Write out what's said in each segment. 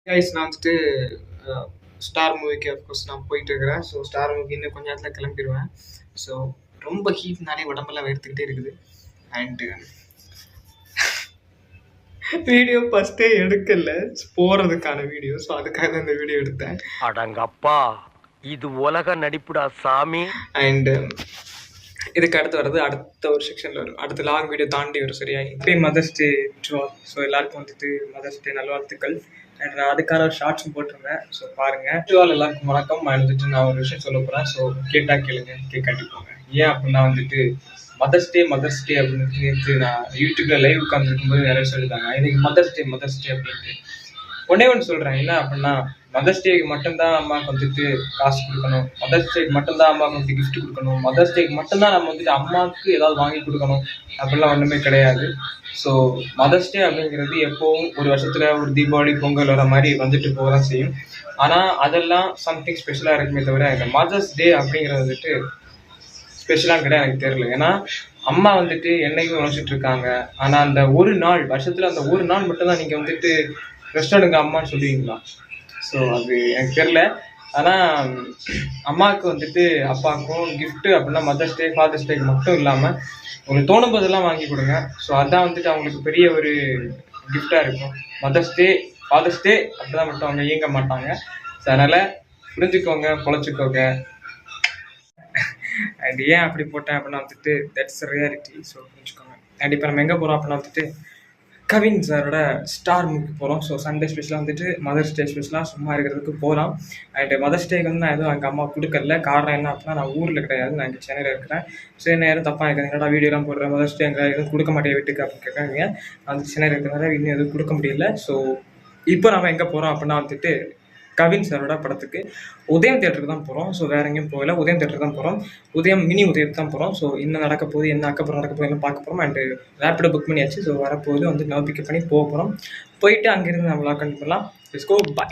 Guys நான் வந்துட்டு star மூவிக்கு அஃப்கோர்ஸ் நான் போயிட்டு இருக்கிறேன். ஸோ ஸ்டார் மூவிக்கு இன்னும் கொஞ்சம் நேரத்தில் கிளம்பிடுவேன். ஸோ ரொம்ப ஹீட்னாலே உடம்பெல்லாம் எடுத்துக்கிட்டே இருக்குது. அண்டு வீடியோ ஃபஸ்ட்டே எடுக்கல, போகிறதுக்கான வீடியோ. ஸோ அதுக்காக தான் இந்த வீடியோ எடுத்தேன். அடங்கப்பா, இது உலக நடிப்புடா சாமி. அண்டு இதுக்கு அடுத்து வர்றது அடுத்த ஒரு செக்ஷனில் வரும். அடுத்த லாங் வீடியோ தாண்டி வரும். சரியா? இப்போயே மதர்ஸ் டே ட்ரா. ஸோ எல்லாருக்கும் வந்துட்டு மதர்ஸ் டே நல்வாழ்த்துக்கள். அண்ட் நான் அதுக்கான ஒரு ஷார்ட்ஸும் போட்டிருந்தேன். ஸோ பாருங்கள். ட்ரால் எல்லாருக்கும் வணக்கம். வந்துட்டு நான் ஒரு விஷயம் சொல்ல போகிறேன். ஸோ கேட்டால் கேளுங்க, கேட்காட்டி போங்க. ஏன் அப்படின்னா வந்துட்டு மதர்ஸ் டே அப்படின்னு நேற்று நான் யூடியூப்ல லைவ் உட்காந்துருக்கும்போது நிறைய சொல்லிட்டாங்க, இன்னைக்கு மதர்ஸ் டே அப்படின்ட்டு. ஒன்னே ஒன்று சொல்கிறேன், என்ன அப்படின்னா மதர்ஸ் டேக்கு மட்டும்தான் அம்மாவுக்கு வந்துட்டு காசு கொடுக்கணும், மதர்ஸ் டேக்கு மட்டும்தான் அம்மாவுக்கு வந்துட்டு கிஃப்ட் கொடுக்கணும், மதர்ஸ் டேக்கு மட்டும்தான் நம்ம வந்துட்டு அம்மாவுக்கு ஏதாவது வாங்கி கொடுக்கணும் அப்படிலாம் ஒன்றுமே கிடையாது. ஸோ மதர்ஸ் டே அப்படிங்கிறது எப்போவும் ஒரு வருஷத்தில் ஒரு தீபாவளி பொங்கல் வர மாதிரி வந்துட்டு போக தான் செய்யும். ஆனால் அதெல்லாம் சம்திங் ஸ்பெஷலாக இருக்குமே தவிர இந்த மதர்ஸ் டே அப்படிங்கிறது வந்துட்டு ஸ்பெஷலாக கிடையாது. எனக்கு தெரியல. ஏன்னா அம்மா வந்துட்டு என்னைக்கும் உழைச்சிட்டு இருக்காங்க. ஆனால் அந்த ஒரு நாள் வருஷத்தில் அந்த ஒரு நாள் மட்டும்தான் நீங்கள் வந்துட்டு ரெஸ்ட் எடுங்க அம்மான்னு சொல்லுவீங்களா? ஸோ அது எனக்கு தெரில. ஆனால் அம்மாவுக்கு வந்துட்டு அப்பாவுக்கும் கிஃப்ட்டு அப்படின்னா மதர்ஸ் டே ஃபாதர்ஸ் டேக்கு மட்டும் இல்லாமல் உங்களுக்கு தோணும் போதெல்லாம் வாங்கி கொடுங்க. ஸோ அதான் வந்துட்டு அவங்களுக்கு பெரிய ஒரு கிஃப்டாக இருக்கும். மதர்ஸ் டே ஃபாதர்ஸ் டே அப்படிதான் மட்டும் அவங்க இயங்க மாட்டாங்க. ஸோ அதனால் புரிஞ்சுக்கோங்க, பொழைச்சிக்கோங்க. அண்ட் ஏன் அப்படி போட்டேன் அப்படின்னா வந்துட்டு தட்ஸ் ரியாலிட்டி. ஸோ புரிஞ்சுக்கோங்க. அண்ட் இப்போ நம்ம எங்கே போகிறோம் அப்படின்னா வந்துட்டு கவின் சாரோட ஸ்டார் மூவிக்கு போகிறோம். ஸோ சண்டே ஸ்பெஷலாக வந்துட்டு மதர்ஸ் டே ஸ்பெஷலாக சும்மா இருக்கிறதுக்கு போகலாம். அண்ட் மதர்ஸ் டேக்கு வந்து நான் எதுவும் எங்கள் அம்மா கொடுக்கல. காரணம் என்ன அப்படின்னா நான் ஊரில் கிடையாது, நான் இங்கே சென்னையில் இருக்கிறேன். ஸோ என்ன யாரும் தப்பாக இருக்கிறேன், என்னடா வீடியோலாம் போடுறேன், மதர்ஸ் டே எங்கே எதுவும் கொடுக்க மாட்டேன் வீட்டுக்கு அப்படின்னு கேட்காங்க. அந்த சென்னையில் இருக்கிறனால இன்னும் எதுவும் கொடுக்க முடியல. ஸோ இப்போ நம்ம எங்கே போகிறோம் அப்படின்னா வந்துட்டு கவின் சாரோட படத்துக்கு உதயம் தேட்டருக்கு தான் போகிறோம். ஸோ வேறு எங்கேயும் போகல, உதயம் தேட்டருக்கு தான் போகிறோம். உதயம் மினி உதயத்துக்கு தான் போகிறோம். ஸோ என்ன நடக்க போகுது, என்ன அக்கப்புறம் நடக்க போகுது எல்லாம் பார்க்க போகிறோம். அண்டு ரேப்பிடோ புக் பண்ணியாச்சு. ஸோ வரப்போகுது வந்து நான் பிக்கப் பண்ணி போக போகிறோம். போயிட்டு அங்கேருந்து நம்ம லாக் பண்ணலாம். Let's go, bye.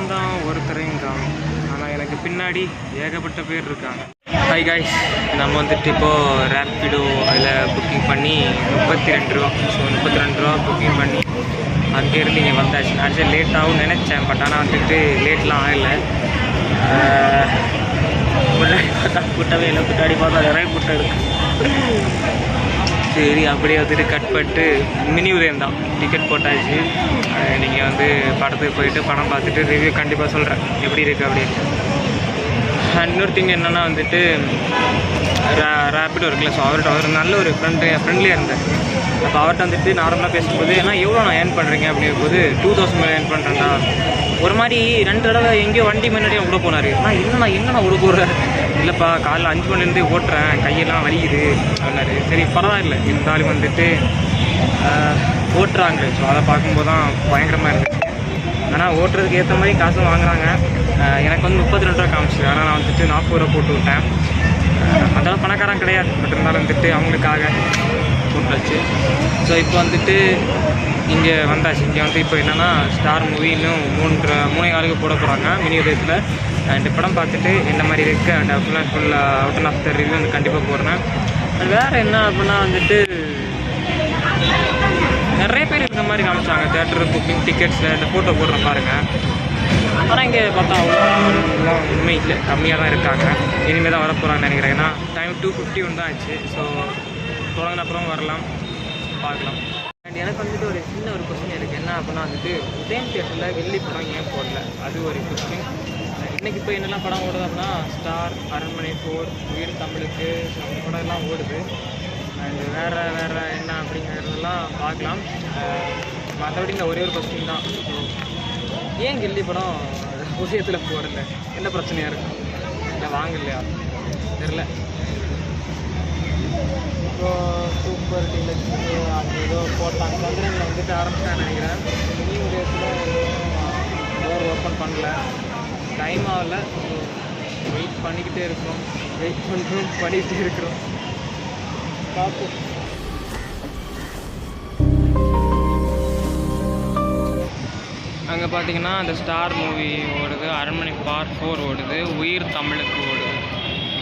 தான் ஒருத்தரையும் காணும், ஆனால் எனக்கு பின்னாடி ஏகப்பட்ட பேர் இருக்காங்க. ஹாய் காய்ஸ், நம்ம வந்துட்டு இப்போது ரேப்பிடோ அதில் புக்கிங் பண்ணி 32 ரூபா. ஸோ 32 ரூபா புக்கிங் பண்ணி அங்கேருந்து இங்கே வந்தாச்சு. ஆக்சுவலி லேட் ஆகும்னு நினச்சேன், பட் ஆனால் வந்துட்டு லேட்லாம் ஆகலை. முன்னாடி பார்த்தா கூட்டவே இல்லை, பின்னாடி பார்த்தா நிறைய கூட்டம் இருக்குது. சரி, அப்படியே வந்துட்டு கட் பண்ணிட்டு மினி உதயம் தான் டிக்கெட் போட்டாச்சு. நீங்கள் வந்து படத்துக்கு போயிட்டு படம் பார்த்துட்டு ரிவ்யூ கண்டிப்பாக சொல்கிறேன் எப்படி இருக்குது அப்படின்னு. இன்னொரு திங் என்னென்னா வந்துட்டு ரேப்பிடோ இருக்குல்ல. ஸோ அவர் நல்ல ஒரு ஃப்ரெண்ட்லியாக இருந்தார். அப்போ அவர்கிட்ட வந்துட்டு நார்மலாக பேசும்போது ஏன்னா எவ்வளோ நான் ஏர்ன் பண்ணுறீங்க அப்படிங்கும்போது 2000 மேலே ஏர்ன் பண்ணுறேன்டா. ஒரு மாதிரி 2 தடவை எங்கேயோ வண்டி முன்னாடியும் விட போனார். ஆனால் எங்கண்ணா விட போகிறேன், இல்லைப்பா காலைல 5 மணிலேருந்து ஓட்டுறேன், கையெல்லாம் வலிக்குது அப்படின்னாரு. சரி பரவாயில்லை, இருந்தாலும் வந்துட்டு ஓட்டுறாங்க. ஸோ அதை பார்க்கும்போது தான் பயங்கரமாக இருந்துச்சு. ஆனால் ஓட்டுறதுக்கு ஏற்ற மாதிரி காசும் வாங்குறாங்க. எனக்கு வந்து 32 ரூபா காமிச்சு, ஆனால் நான் வந்துட்டு 40 ரூபா போட்டு விட்டேன். அதெல்லாம் பணக்காரன் கிடையாது, பட் இருந்தாலும் வந்துட்டு அவங்களுக்காக போட்டாச்சு. ஸோ இப்போ வந்துட்டு இங்கே வந்தாச்சு. இங்கே வந்து இப்போ என்னென்னா ஸ்டார் மூவி இன்னும் 3 போட போகிறாங்க மினி உதயத்தில். அண்ட் படம் பார்த்துட்டு என்ன மாதிரி இருக்குது and full out of the review வந்து கண்டிப்பாக போடுறேன். அண்ட் வேறு என்ன அப்படின்னா வந்துட்டு நிறைய பேர் இருக்கிற மாதிரி காமிச்சாங்க. தேட்டர் புக்கிங் டிக்கெட்ஸில் இந்த ஃபோட்டோ போடுறேன் பாருங்கள். ஆனால் இங்கே பார்த்தா அவ்வளோலாம் உண்மை இல்லை, கம்மியாக தான் இருக்காங்க. இனிமேல் தான் வரப்போகிறாங்கன்னு நினைக்கிறேன். ஏன்னா டைம் 2:51 தான் ஆச்சு. ஸோ தொடங்கின அப்புறம் வரலாம், பார்க்கலாம். அண்ட் எனக்கு வந்துட்டு ஒரு சின்ன ஒரு கொஸ்டின் இருக்குது. என்ன அப்படின்னா வந்துட்டு உதயம் தேட்டரில் வெள்ளி படம் ஏன் போடல, அது ஒரு கொஸ்டின். இன்றைக்கி இப்போ என்னெல்லாம் படம் ஓடுது அப்படின்னா ஸ்டார், அரண்மனை 4, வீடு தமிழுக்கு, அந்த படம் எல்லாம் ஓடுது. அண்டு வேறு என்ன அப்படிங்கிறதெல்லாம் பார்க்கலாம். மற்றபடி இந்த ஒரே ஒரு கொஸ்டின் தான். ஸோ ஏன் கில்லி படம் உதயத்தில் போடல, என்ன பிரச்சனையாக இருக்கும், இல்லை வாங்கலையா தெரில. இப்போது சூப்பர் டீலக்ஸ் அது ஏதோ போட்டாங்க, சந்திரனில் வந்துட்டு ஆரம்பிச்சான்னு நினைக்கிறேன். மினி உதயத்தில் டோர் ஓப்பன் பண்ணல, டைம் ஆகலை. வெயிட் பண்ணிக்கிட்டே இருக்கிறோம், பண்ணிக்கிட்டே இருக்கிறோம். பார்ப்போம். அங்கே பார்த்தீங்கன்னா அந்த ஸ்டார் மூவி ஓடுது, அரண்மனை பார்ட் 4 ஓடுது, உயிர் தமிழுக்கு ஓடுது.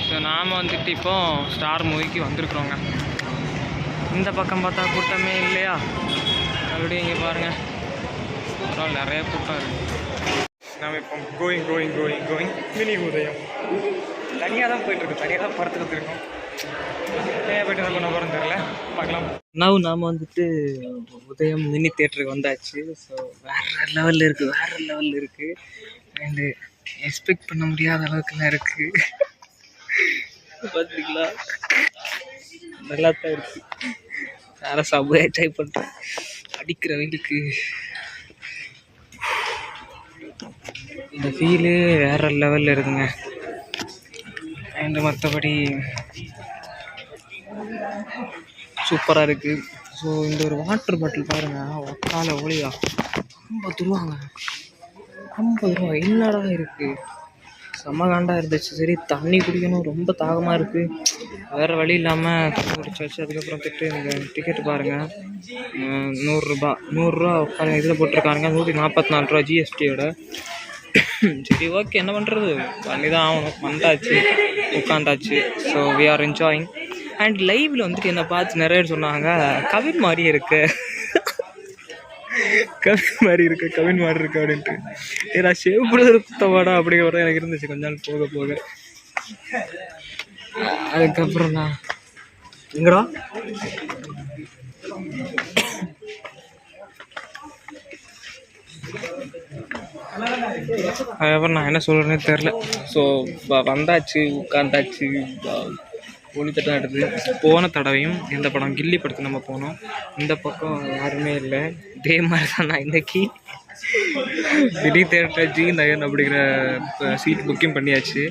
ஸோ நாம் வந்துட்டு இப்போ ஸ்டார் மூவிக்கு வந்திருக்குறோங்க. இந்த பக்கம் பார்த்தா கூட்டமே இல்லையா, அப்படியே இங்கே பாருங்கள் பரவாயில்ல நிறைய கூட்டம் இருக்குது. நாம் இப்போ கோயிங் மினி உதயம் தனியாக தான் போயிட்டுருக்கு, தனியாக தான் படத்துக்கு வந்துருக்கோம். தனியாக போய்ட்டு என்ன பண்ண போகிறோம் தெரியல, பார்க்கலாம். நாம் வந்துட்டு உதயம் மினி தியேட்டருக்கு வந்தாச்சு. ஸோ வேறு லெவலில் இருக்குது அண்டு எக்ஸ்பெக்ட் பண்ண முடியாத அளவுக்குலாம் இருக்குது. பார்த்துருக்கீங்களா, நல்லா தான் இருக்குது. வேறு சபையாக ட்ரை பண்ணுறேன். அடிக்கிற வெயிலுக்கு இந்த ஃபீலு வேறு லெவலில் இருக்குங்க. அண்டு மற்றபடி சூப்பராக இருக்குது. ஸோ இந்த ஒரு வாட்டர் பாட்டில் பாருங்கள், ஒக்கால ஒளியா 50 ரூபாங்க. 50 ரூபா என்னடா இருக்குது, செம்ம காண்டாக இருந்துச்சு. சரி தண்ணி குடிக்கணும், ரொம்ப தாகமாக இருக்குது, வேறு வழி இல்லாமல் தண்ணி குடிச்சாச்சு. அதுக்கப்புறம் திட்டு இந்த டிக்கெட்டு பாருங்கள் 100 ரூபா உட்காந்து இதில் போட்டிருக்காங்க, 144 ரூபா ஜிஎஸ்டியோட. சரி ஓகே, என்ன பண்ணுறது, பண்ணி தான் ஆகணும். வந்தாச்சு, உட்காந்தாச்சு. So we are enjoying. And லைவில் வந்துட்டு என்னை பார்த்து நிறைய பேர் சொன்னாங்க, கவின் மாதிரி இருக்கு அப்படின்ட்டு. ஏன்னா ஷேவ் பண்ணுறது குத்தவாடா அப்படிங்கிற எனக்கு இருந்துச்சு கொஞ்ச நாள் போக போக. அதுக்கப்புறம் நான் எங்கடா அதுக்கப்புறம் நான் என்ன சொல்கிறேன்னே தெரில. ஸோ வந்தாச்சு, உட்காந்தாச்சு, ஒளித்தட்டம் எடுத்து. போன தடவையும் இந்த படம் கில்லி படத்துக்கு நம்ம போனோம், இந்த பக்கம் யாருமே இல்லை. இதே மாதிரி தான் நான் இன்றைக்கி திடீ தேட்டர் ஜி நயன் அப்படிங்கிற சீட் புக்கிங் பண்ணியாச்சு.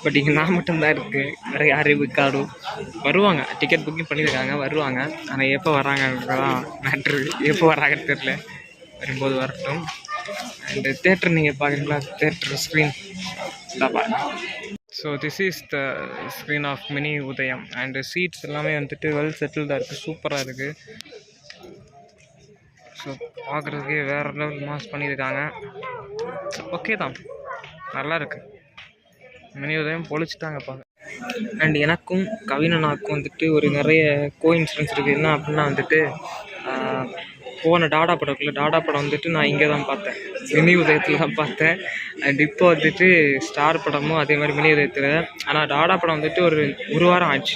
பட் இங்கே நான் மட்டும்தான் இருக்குது, வேறு யாரையும் விற்காடும். வருவாங்க, டிக்கெட் புக்கிங் பண்ணியிருக்காங்க, வருவாங்க. ஆனால் எப்போ வராங்கன்றதான் மேட்ரு, எப்போ வராங்கன்னு தெரில. வரும்போது வரட்டும். அண்டு தேட்டர் நீங்கள் பார்க்குறீங்களா, தேட்டர் ஸ்க்ரீன் தான் பாருங்கள். So this is the screen of mini Udhayam. And seats எல்லாமே வந்துட்டு வெல் செட்டில்டாக இருக்குது, சூப்பராக இருக்குது. ஸோ பார்க்குறதுக்கே வேறு லெவல் மாஸ் பண்ணியிருக்காங்க. ஓகே தான், நல்லா இருக்குது. மினி உதயம் பொழிச்சிட்டாங்க பார்க்க. அண்ட் எனக்கும் கவினனாக்கும் வந்துட்டு ஒரு நிறைய கோஇன்சிடென்ஸ் இருக்குது. என்ன அப்படின்னா வந்துட்டு போன டாடா படம் வந்துட்டு நான் இங்கே தான் பார்த்தேன், மினி உதயத்தில் தான் பார்த்தேன். அண்ட் இப்போ வந்துட்டு ஸ்டார் படமும் அதே மாதிரி மினி உதயத்தில். ஆனால் டாடா படம் வந்துட்டு ஒரு வாரம் ஆச்சு.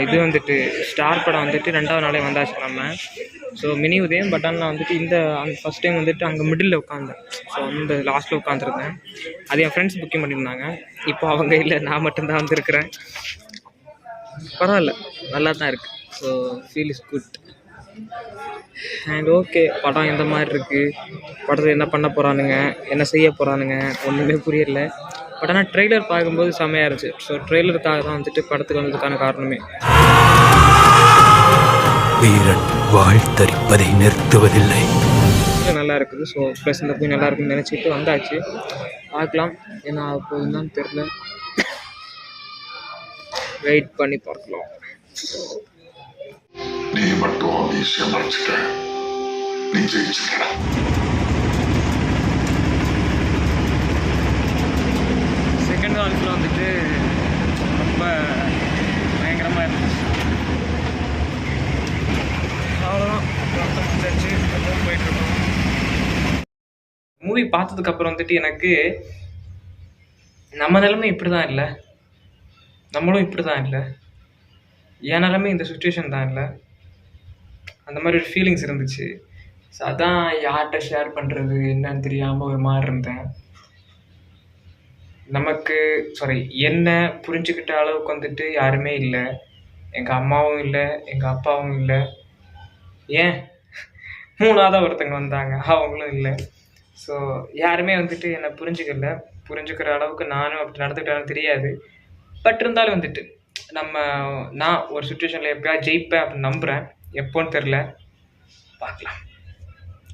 இது வந்துட்டு ஸ்டார் படம் வந்துட்டு 2வது நாளே வந்தாச்சு நம்ம. ஸோ மினி உதயம் பட் ஆனால் வந்துட்டு அந்த ஃபஸ்ட் டைம் வந்துட்டு அங்கே மிடில் உட்காந்தேன். ஸோ அந்த லாஸ்ட்டில் உட்காந்துருந்தேன். அது என் ஃப்ரெண்ட்ஸ் புக்கிங் பண்ணியிருந்தாங்க. இப்போ அவங்க இல்லை, நான் மட்டும்தான் வந்திருக்கிறேன். பரவாயில்ல, நல்லா தான் இருக்குது. So feel is good. And okay, படம் எந்த மாதிரி இருக்குது, படத்தில் என்ன பண்ண போகிறானுங்க, என்ன செய்ய போகிறானுங்க, ஒன்றுமே புரியல. பட் ஆனால் ட்ரெய்லர் பார்க்கும்போது செம்மையாக இருந்துச்சு. ஸோ ட்ரெய்லருக்காக தான் வந்துட்டு படத்துக்கு வந்ததுக்கான காரணமே. வீரன் வாழ்த்தரிப்பதை நிறுத்துவதில்லை, நல்லா இருக்குது. ஸோ ப்ளஸ் இந்த போய் நல்லா இருக்குன்னு நினச்சிட்டு வந்தாச்சு. பார்க்கலாம் என்ன ஆக போகுதுன்னு தெரில, வெயிட் பண்ணி பார்க்கலாம். நீ மட்டும் ஈஸியா மறைச்சிட்ட, நீ ஜெயிச்சிட்ட. செகண்ட் ஹால்ஃபில் வந்துட்டு ரொம்ப பயங்கரமாக இருந்துச்சு. அவ்வளோதான், முடிஞ்சாச்சு, போயிட்டுருக்கோம். மூவி பார்த்ததுக்கப்புறம் வந்துட்டு எனக்கு நம்ம நிலைமை இப்படி தான் இல்லை, நம்மளும் இப்படி தான் இல்லை, என் நிலைமை இந்த சுச்சுவேஷன் தான் இல்லை, அந்த மாதிரி ஒரு ஃபீலிங்ஸ் இருந்துச்சு. ஸோ அதான் யார்கிட்ட ஷேர் பண்ணுறது என்னன்னு தெரியாமல் ஒரு மாதிரி இருந்தேன். என்ன புரிஞ்சுக்கிட்ட அளவுக்கு வந்துட்டு யாருமே இல்லை. எங்கள் அம்மாவும் இல்லை, எங்கள் அப்பாவும் இல்லை, ஏன் 3ஆவதாக ஒருத்தங்க வந்தாங்க, அவங்களும் இல்லை. ஸோ யாருமே வந்துட்டு என்னை புரிஞ்சுக்கிற அளவுக்கு நானும் அப்படி நடந்துக்கிட்டாலும் தெரியாது. பட் இருந்தாலும் வந்துட்டு நான் ஒரு சுச்சுவேஷனில் எப்படியா ஜெயிப்பேன் அப்படின்னு நம்புகிறேன். எப்போன்னு தெரில, பார்க்கலாம்.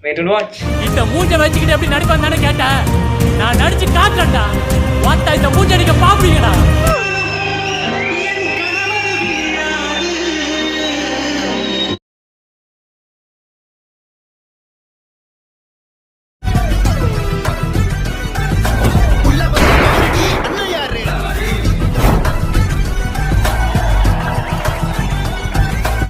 Wait and watch. இந்த மூஞ்சை வச்சுக்கிட்டு எப்படி நடிப்பான்னு கேட்டேன், நான் நடிச்சு காட்டுறேன்டா. இந்த மூஞ்சை நீங்க பாப்பீங்கடா.